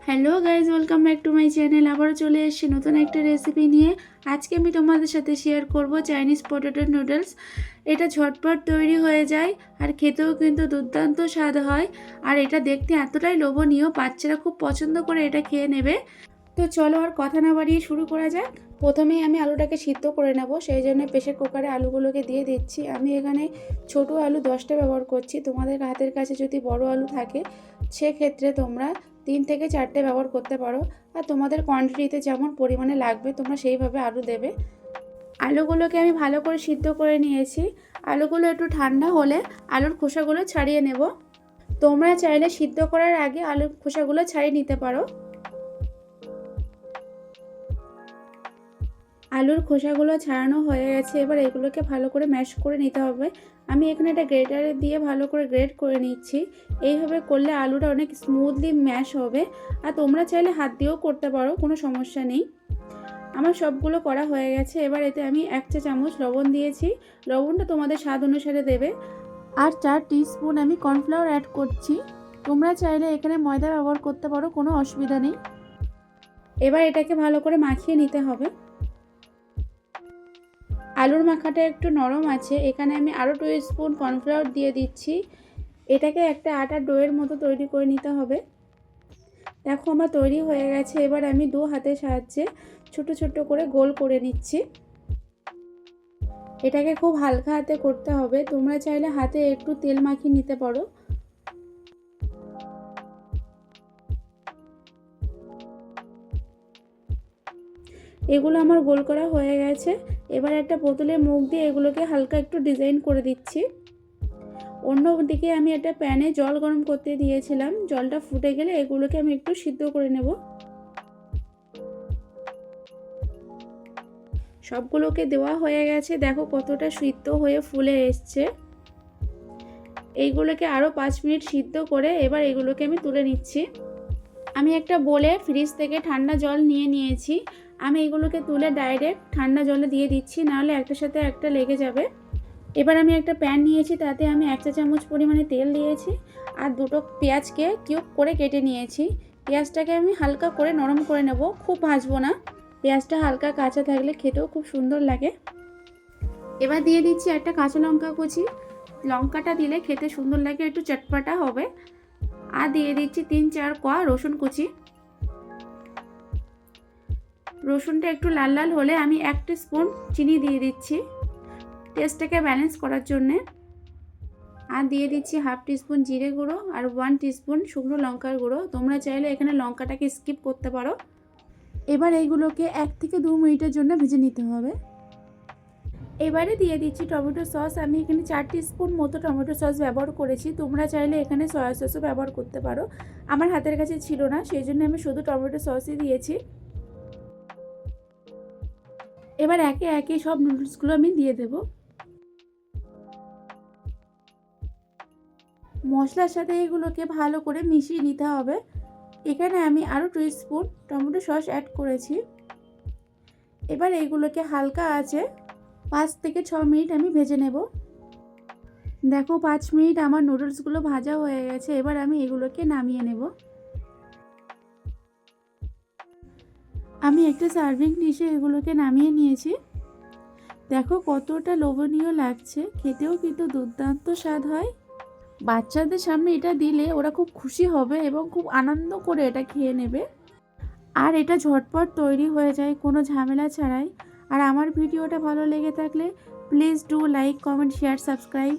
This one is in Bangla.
Hello guys, welcome back to my channel. আবারও চলে এসেছি নতুন একটা রেসিপি নিয়ে। আজকে আমি তোমাদের সাথে শেয়ার করব চাইনিজ পটেটো নুডলস। এটা ঝটপট তৈরি হয়ে যায় আর খেতেও কিন্তু দুর্দান্ত স্বাদ হয়। আর এটা দেখতে এতটাই লোভনীয়, বাচ্চারা খুব পছন্দ করে এটা খেয়ে নেবে। তো চলো আর কথা না বাড়িয়ে শুরু করা যাক। প্রথমেই আমি আলুটাকে সিদ্ধ করে নেব, সেই জন্য প্রেসার কুকারে আলুগুলোকে দিয়ে দিচ্ছি। আমি এখানে ছোট আলু 10টা ব্যবহার করছি। তোমাদের হাতের কাছে যদি বড় আলু থাকে সেক্ষেত্রে তোমরা 3 থেকে 4টে ব্যবহার করতে পারো। আর তোমাদের কোয়ান্টিটিতে যেমন পরিমাণে লাগবে তোমরা সেইভাবে আলু দেবে। আলুগুলোকে আমি ভালো করে সিদ্ধ করে নিয়েছি। আলুগুলো একটু ঠান্ডা হলে আলুর খোসাগুলো ছাড়িয়ে নেব। তোমরা চাইলে সিদ্ধ করার আগে আলুর খোসাগুলো ছাড়িয়ে নিতে পারো। আলুর খোসাগুলো ছাড়ানো হয়ে গেছে, এবার এগুলোকে ভালো করে ম্যাশ করে নিতে হবে। আমি এখানে একটা গ্রেটারে দিয়ে ভালো করে গ্রেট করে নিচ্ছি। এইভাবে করলে আলুটা অনেক স্মুথলি ম্যাশ হবে। আর তোমরা চাইলে হাত দিয়েও করতে পারো, কোনো সমস্যা নেই। আমার সবগুলো করা হয়ে গেছে। এবার এতে আমি 1 চা চামচ লবণ দিয়েছি। লবণটা তোমাদের স্বাদ অনুসারে দেবে। আর 4 টিস্পুন আমি কর্নফ্লাওয়ার অ্যাড করছি। তোমরা চাইলে এখানে ময়দা ব্যবহার করতে পারো, কোনো অসুবিধা নেই। এবার এটাকে ভালো করে মাখিয়ে নিতে হবে। আলুর মাখাটা একটু নরম আছে, এখানে আমি আরও 2 স্পুন কর্নফ্লাওয়ার দিয়ে দিচ্ছি। এটাকে একটা আটার ডোয়ের মতো তৈরি করে নিতে হবে। দেখো আমার তৈরি হয়ে গেছে। এবার আমি 2 হাতের সাহায্যে ছোট ছোট করে গোল করে নিচ্ছি। এটাকে খুব হালকা হাতে করতে হবে। তোমরা চাইলে হাতে একটু তেল মাখিয়ে নিতে পারো। এগুলো আমার গোল করা হয়ে গেছে। এবার একটা বোতলের মুখ দিয়ে এগুলোকে হালকা একটু ডিজাইন করে দিচ্ছি। অন্যদিকে আমি একটা প্যানে জল গরম করতে দিয়েছিলাম। জলটা ফুটে গেলে এগুলোকে আমি একটু সিদ্ধ করে নেব। সবগুলোকে দেওয়া হয়ে গেছে। দেখো কতটা সিদ্ধ হয়ে ফুলে এসছে। এইগুলোকে আরও 5 মিনিট সিদ্ধ করে এবার এগুলোকে আমি তুলে নিচ্ছি। আমি একটা বোলে ফ্রিজ থেকে ঠান্ডা জল নিয়ে নিয়েছি। আমি এগুলোকে তুলে ডাইরেক্ট ঠান্ডা জলে দিয়ে দিচ্ছি, নাহলে একটার সাথে একটা লেগে যাবে। এবার আমি একটা প্যান নিয়েছি, তাতে আমি 1 চা চামচ পরিমাণে তেল দিয়েছি আর 2টো পেঁয়াজকে কিউব করে কেটে নিয়েছি। পেঁয়াজটাকে আমি হালকা করে নরম করে নেব, খুব ভাজবো না। পেঁয়াজটা হালকা কাঁচা থাকলে খেতেও খুব সুন্দর লাগে। এবার দিয়ে দিচ্ছি একটা কাঁচা লঙ্কা কুচি। লঙ্কাটা দিলে খেতে সুন্দর লাগে, একটু চটপাটা হবে। আর দিয়ে দিচ্ছি 3-4 কোয়া রসুন কুচি। রসুনটা একটু লাল লাল হলে আমি 1 স্পুন চিনি দিয়ে দিচ্ছি টেস্টটাকে ব্যালেন্স করার জন্যে। আর দিয়ে দিচ্ছি 1/2 টিস্পুন জিরে গুঁড়ো আর 1 টিস্পুন শুকনো লঙ্কার গুঁড়ো। তোমরা চাইলে এখানে লঙ্কাটাকে স্কিপ করতে পারো। এবার এইগুলোকে 1 থেকে 2 মিনিটের জন্য ভেজে নিতে হবে। এবারে দিয়ে দিচ্ছি টমেটো সস। আমি এখানে 4 টিস্পুন মতো টমেটো সস ব্যবহার করেছি। তোমরা চাইলে এখানে সয়া সসও ব্যবহার করতে পারো। আমার হাতের কাছে ছিল না, সেই জন্য আমি শুধু টমেটো সসই দিয়েছি। এবার একে একে সব নুডলসগুলো আমি দিয়ে দেব। মশলার সাথে এগুলোকে ভালো করে মিশিয়ে নিতে হবে। এখানে আমি আরও 2 স্পুন টমেটো সস অ্যাড করেছি। এবার এইগুলোকে হালকা আঁচে 5 থেকে 6 মিনিট আমি ভেজে নেব। দেখো 5 মিনিট আমার নুডলসগুলো ভাজা হয়ে গেছে। এবার আমি এগুলোকে নামিয়ে নেব। আমি একটা সার্ভিং ডিশে এগুলোকে নামিয়ে নিয়েছি। দেখো কতটা লোভনীয় লাগছে, খেতেও কিন্তু দুর্দান্ত স্বাদ হয়। বাচ্চাদের সামনে এটা দিলে ওরা খুব খুশি হবে এবং খুব আনন্দ করে এটা খেয়ে নেবে। আর এটা ঝটপট তৈরি হয়ে যায়, কোনো ঝামেলা ছাড়াই। আর আমার ভিডিওটা ভালো লেগে থাকলে please do like, comment, share, subscribe.